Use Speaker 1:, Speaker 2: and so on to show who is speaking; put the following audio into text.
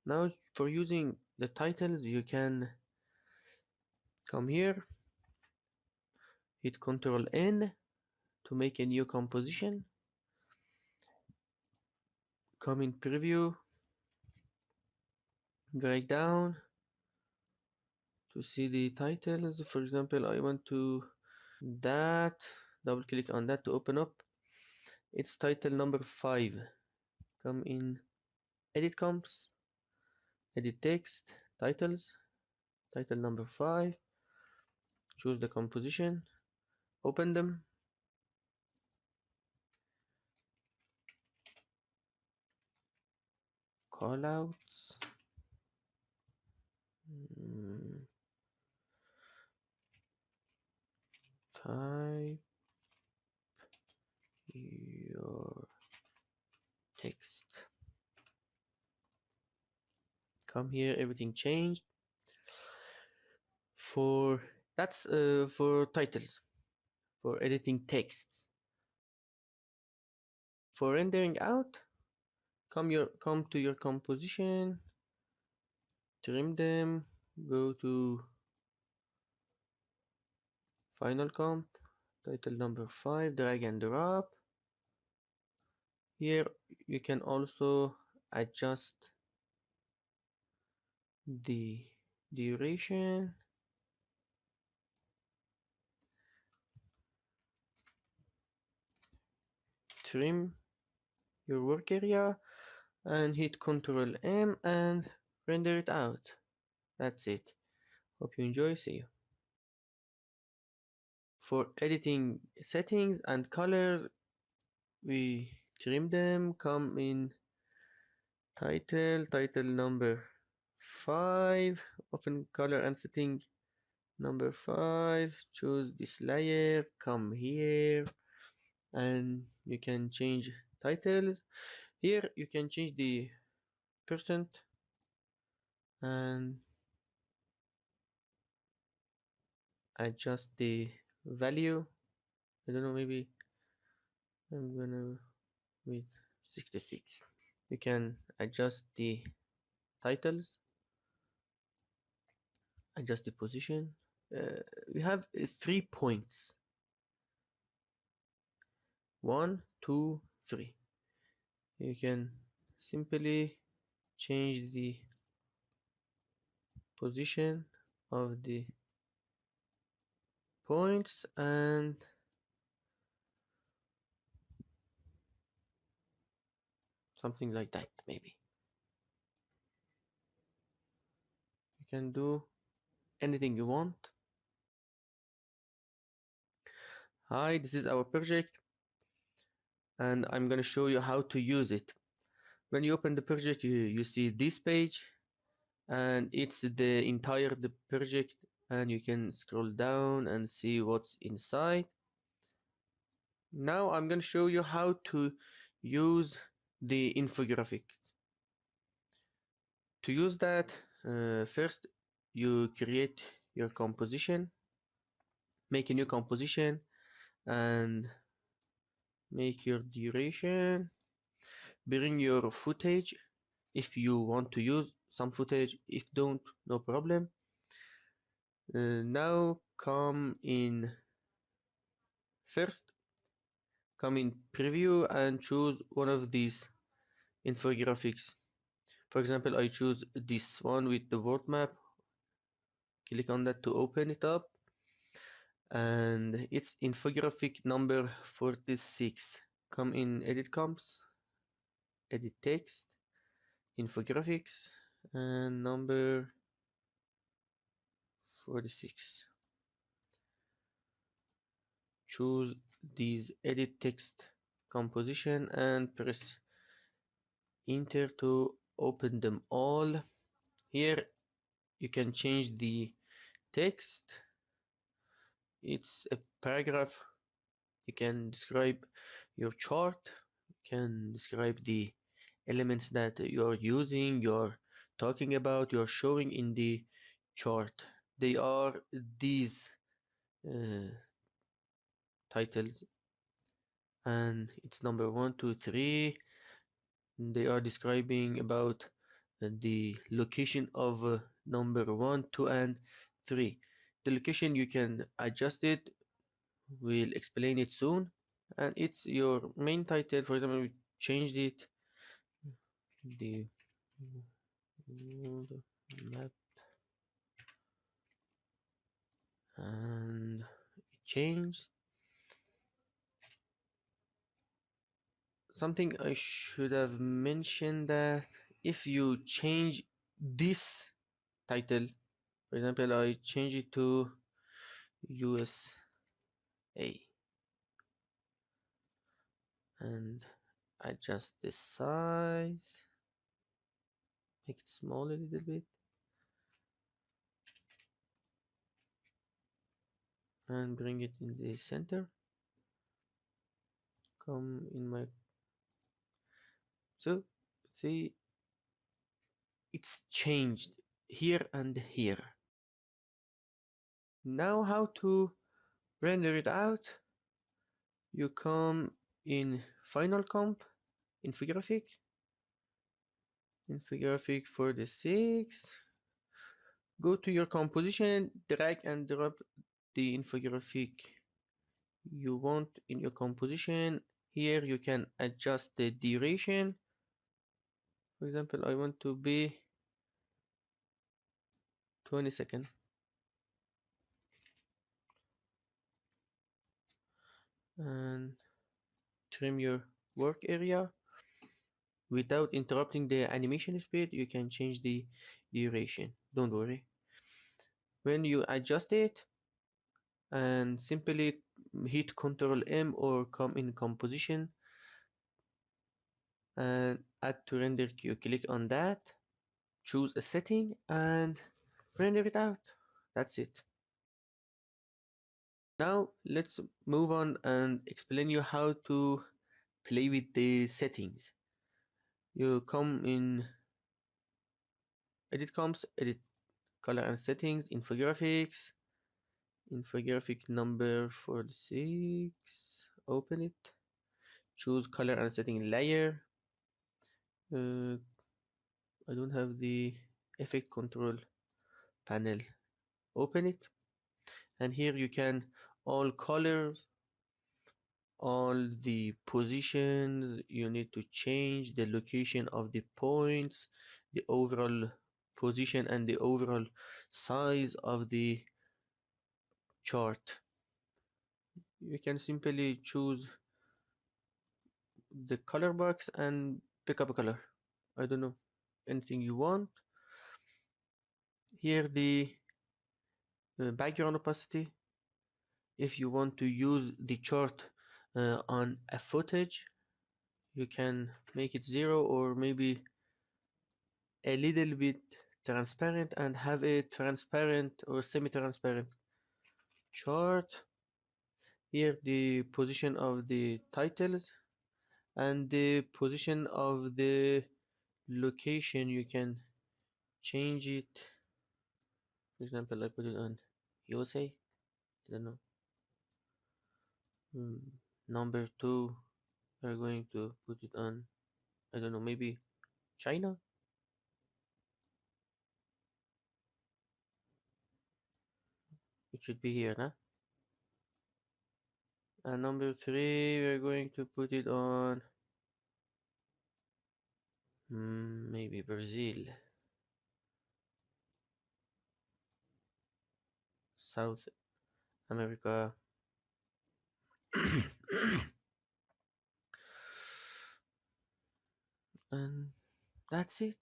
Speaker 1: Now for using the titles, you can come here, hit Ctrl N to make a new composition, come in preview, drag down to see the titles. For example, I want to that, double click on that to open up. It's title number 5. Come in edit comps, edit text, titles, title number 5, choose the composition, open them, callouts, type your text. Come here, everything changed. For that's for titles, for editing texts. For rendering out, come to your composition, trim them, go to final comp, title number 5, drag and drop. Here you can also adjust the duration, trim your work area, and hit Ctrl M and render it out. That's it. Hope you enjoy. See you. For editing settings and colors, we trim them, come in title number 5, open color and setting number 5, choose this layer, come here, and you can change titles. Here you can change the percent and adjust the value. I don't know, maybe I'm gonna with 66. You can adjust the titles, adjust the position. We have 3 points, 1, 2, 3. You can simply change the position of the points and something like that. Maybe you can do anything you want. Hi, this is our project and I'm gonna show you how to use it. When you open the project, you see this page and it's the entire project, and you can scroll down and see what's inside. Now I'm gonna show you how to use the infographic. To use that, first you create your composition, make a new composition and make your duration, bring your footage if you want to use some footage, if don't, no problem. Now come in preview and choose one of these infographics. For example, I choose this one with the world map. Click on that to open it up, and it's infographic number 46. Come in edit comps, edit text, infographics, and number 46. Choose these edit text composition and press enter to open them all. Here you can change the text. It's a paragraph. You can describe your chart, you can describe the elements that you're using, you're talking about, you're showing in the chart. They are these titles, and it's number 1, 2, 3. They are describing about the location of number 1, 2, and 3. The location you can adjust it. We'll explain it soon. And it's your main title. For example, we changed it. The world map, and it changed. Something I should have mentioned, that if you change this title, for example, I change it to USA and adjust the size, make it small a little bit, and bring it in the center. Come in my, so see, it's changed here and here. Now how to render it out? You come in Final Comp, Infographic, Infographic for the 6. Go to your composition, drag and drop the infographic you want in your composition. Here you can adjust the duration. For example, I want to be 20 seconds. And trim your work area. Without interrupting the animation speed, you can change the duration. Don't worry. When you adjust it, and simply hit Ctrl M or come in composition and add to render queue. Click on that, choose a setting and render it out. That's it. Now let's move on and explain you how to play with the settings. You come in edit comps, edit color and settings, infographics, infographic number 46, open it, choose color and setting layer. I don't have the effect control panel, open it, and here you can all colors, all the positions you need to change, the location of the points, the overall position and the overall size of the chart. You can simply choose the color box and pick up a color. I don't know, anything you want. Here the background opacity. If you want to use the chart on a footage, you can make it 0 or maybe a little bit transparent and have a transparent or semi-transparent chart. Here the position of the titles and the position of the location, you can change it. For example, I put it on USA, I don't know. Number 2, we're going to put it on, I don't know, maybe China. It should be here, nah? And number 3, we're going to put it on maybe Brazil, South America. And that's it.